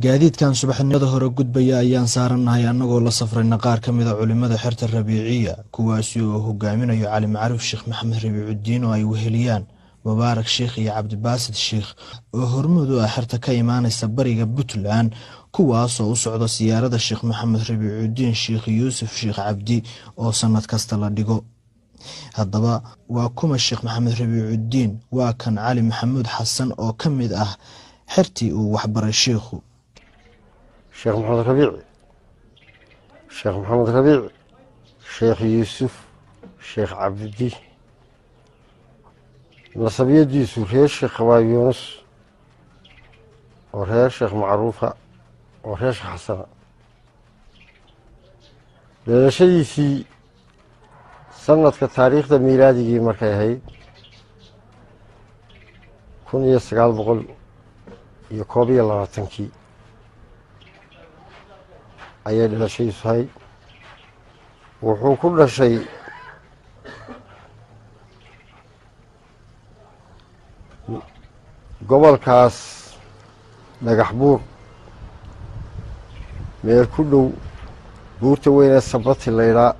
gaadiidkan subaxnimada hore gudbaya ayaan saaranahay annagoo la safrayna qaar ka mid a culimada xerta Rabiiciya kuwaasi oo hogaaminayo Cali Macruuf Sheekh Maxamed Rabiicudiin oo ay weheliyaan Mubaarak Sheekh iyo Cabdibaasid Sheekh oo hormuud u ah xerta ka imaanaysa bariga Puntland kuwaas oo u socda siyaarada Sheekh Maxamed Rabiicudiin Sheekh Yuusuf Sheekh Cabdi oo sanad kasta la dhigo. haddaba waa kuma Sheekh Maxamed Rabiicudiin waa kan Cali Maxamuud Xasan oo ka mid ah xertii uu waxbaray sheekhu شيخ محمد ربيع شيخ يوسف شيخ عبدي نصبية يوسف هي الشيخ خواب يونس وهي الشيخ معروفة وهي الشيخ حسن لأن شيء في سنة كتاريخ الميلادي مركي هي كون يسقال بقول يكوبي الله تنكي ayay dhalashiisahay wuxuu ku dhashay gobolkaas dhagax buur meel ku dhow buurta weyne Sabati leeyahay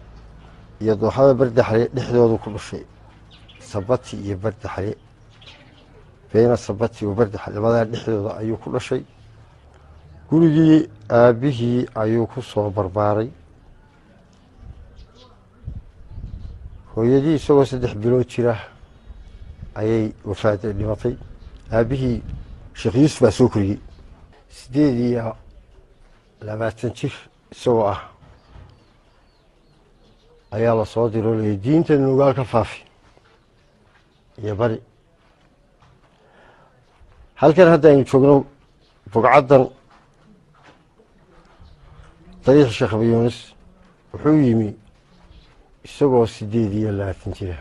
iyo dooxada Bardaxle dhexdooda ku dhashay Sabati iyo Bardaxle beena Sabati iyo Bardaxle labada dhexdooda ayuu ku dhashay gurigii aabihii ayuu ku soo barbaaray hooyadii isagoo 3 bilood jira ayay wafaaday dhimatay aabihii Sheekh Yuusuf baa soo koriyay 28 jir isagoo ah ayaa la soo diray diinta nugaal ka faafi iyo bari halkan hadda aynu joogno bogcadan طريق الشيخ يونس وحويمي isagoo 28 jira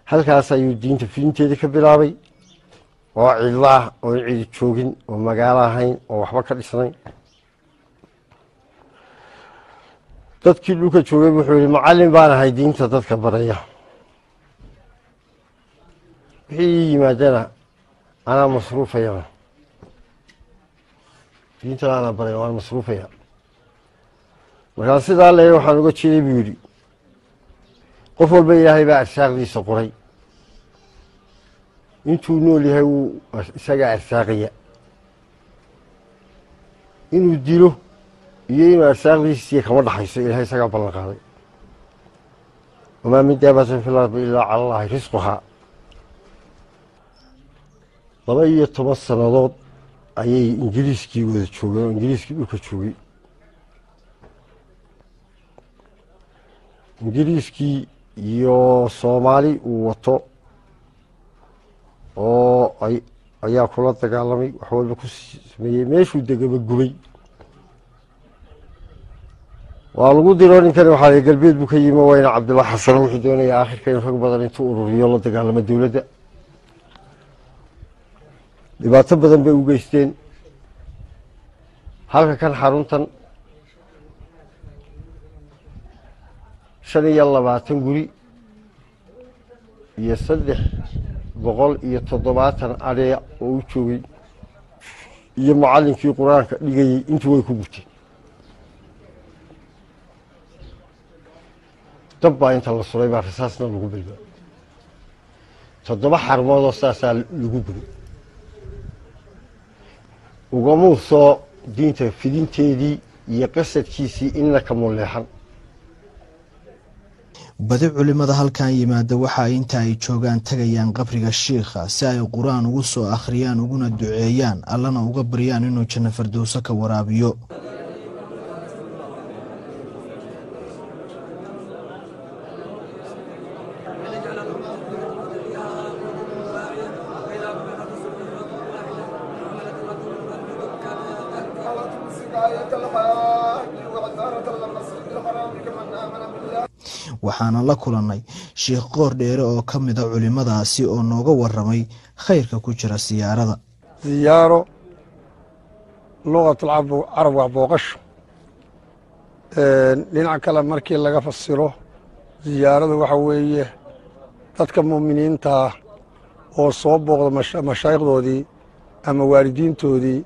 halkaas ayuu diinta fiinteeda ka bilaabay oo ciidaha oo ciid joogin oo magaalo ahayn oo waxba ka dhisnay dadkii dhulka joogay wuxuu yiri macallin baan ahay diinta dadka baraya wixii yimaadana ana masruufaya diinta ana baray waan masruufaya marka sidaa leeyahay waxaan uga jeeday buu yiri qof walba Ilaahay baa arsaaqdiisa qoray intuu nool yahay uu isaga arsaaqaya inuu dilo iyo inuu arsaaqdiisa kama dhaxayso Ilaahay isaga ballan qaaday wama min daabatin fil ardi illa ala Allah rizquha 12 sanadood ayay ingiriiskii wada joogeen ingiriiskii dhulka joogay ingiriiskii iyo Soomaali uu wato oo ayaa kula dagaalamay wax walba ku sameeyay meeshuu degaba gubay waa lagu diro ninkan waxa ay galbeed buu ka yimid wayna Cabdullaahi Xasan wuxuu doonayay aakhirka in rag badan intuu ururiyo la dagaalamo dawladda dhibaato badan bay u geysteen halka kan xaruntan 25 guri iyo 370 ariya oo u joogay iyo macallinkii quraanka dhigayay intuu way ku gubtay dabba inta la suray baa rasaasna lagu bilbay 7 xarmood oo saasa lagu gubay ugu soo diinta fidinteedii iyo qasadkiisii in la kamuleexan badi culimada halkan yimaada waxa inta ay joogaan tagayaan qabriga sheekha si ay quraan ugu soo akhriyaan uguna duceeyaan allana uga baryaan inuu janno firdawsa ka waraabiyo waxaana la kulanay Sheekh Qoor Dheere oo ka mid ah culimadaasi oo nooga waramay khayrka ku jira siyaarada ziyaaro luqadda Carabga booqash dhinaca kale markii laga fasiro ziyaaradu waxa weeye dadka muuminiinta oo soo booqda mashaayikdoodii ama waalidiintoodii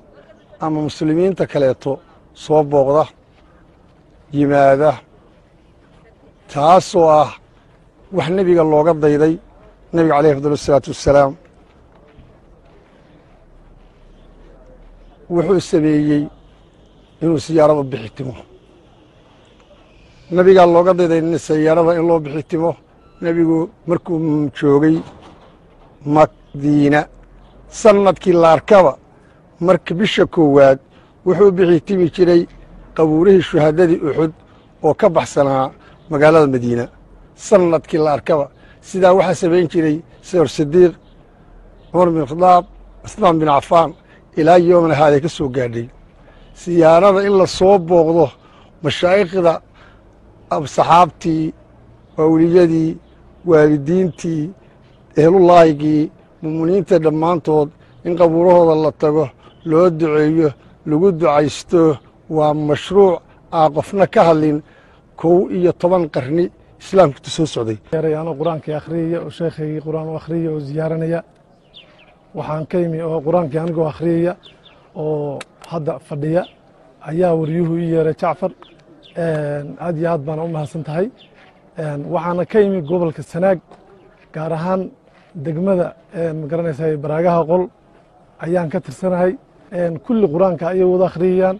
ama muslimiinta kaleeto soo booqda yimaada taasoo ah wax nebiga looga dayday nebiga calayhi afdal asalaatu wassalaam wuxuu sameeyey inuu siyaarada bixitimo nebigaa looga dayday siyaarada in loo bixitimo nebigu markuu joogay madiina sanadkii la arkaba marka bisha koowaad wuxuu bixitimi jiray qabuurihii shuhadadii uxud oo ka baxsanaa magaalada madiina sanadkii la arkaba sidaa waxaa samayn jiray sayr sidiiq cumar bin khadaab cusmaan bin cafaan ilaa yoomna haaday ka soo gaadhay siyaarada in la soo booqdo mashaa'ikhda saxaabtii awliyadii waalidiintii ehlullaahigii mu'miniinta dhammaantood in qabuurahooda la tago loo duceeyo lagu ducaysto waa mashruuc aan qofna ka hadlin 11 qarni islaamku soo socday yaano quraanka akhriyay oo sheekhay quraan oo akhriyay oo ziyaaranaya waxaan ka yimi oo quraanka anigoo akhriyay oo hadda fadhiya ayaa wariyuhu ii yeeray Jaafar aad iyo aad baan u mahadsantahay waxaana ka yimi gobolka Sanaag gaar ahaan degmada magaranaysaa baraagaha qol ayaan ka tirsanahay kulli quraanka ay wada akhriyaan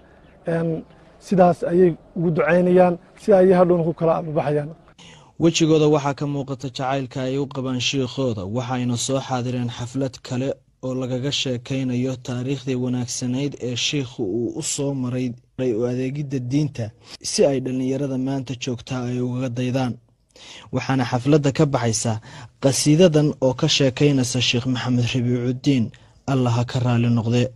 sidaas ayay ugu duceynayaan si ay hadhoon ku kala baxayaan wajigooda waxaa ka muuqata jacaylka ay u qabaan sheekooda waxayna soo xaadireen xaflad kale oo lagaga sheekaynayo taariikhdii wanaagsanayd ee sheekhu uu u soo maray u adeegidda diinta si ay dhalinyarada maanta joogtaa ay uga daydaan waxaana xafladda ka baxaysa qasiidadan oo ka sheekaynaysa sheekh maxamed rabiicudiin allah ha ka raali noqdee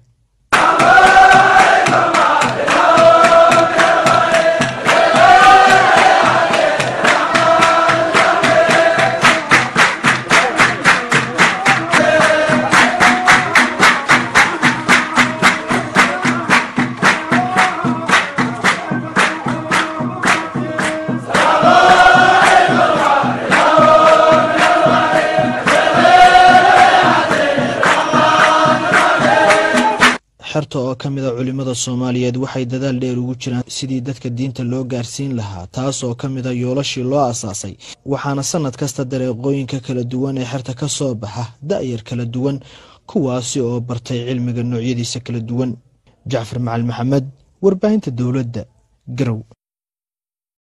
xerta oo ka mid ah culimada Soomaaliyeed waxay dadaal dheer ugu jiraan sidii dadka diinta loo gaarsiin lahaa taas oo ka mid ah yoolashii loo asaasay waxaana sanad kasta dariiqooyinka kala duwan ee xerta ka soo baxa da'yar kala duwan kuwaasi oo bartay cilmiga noocyadiisa kala duwan Jaafar Macalin Maxamed warbaahinta dawladda Garow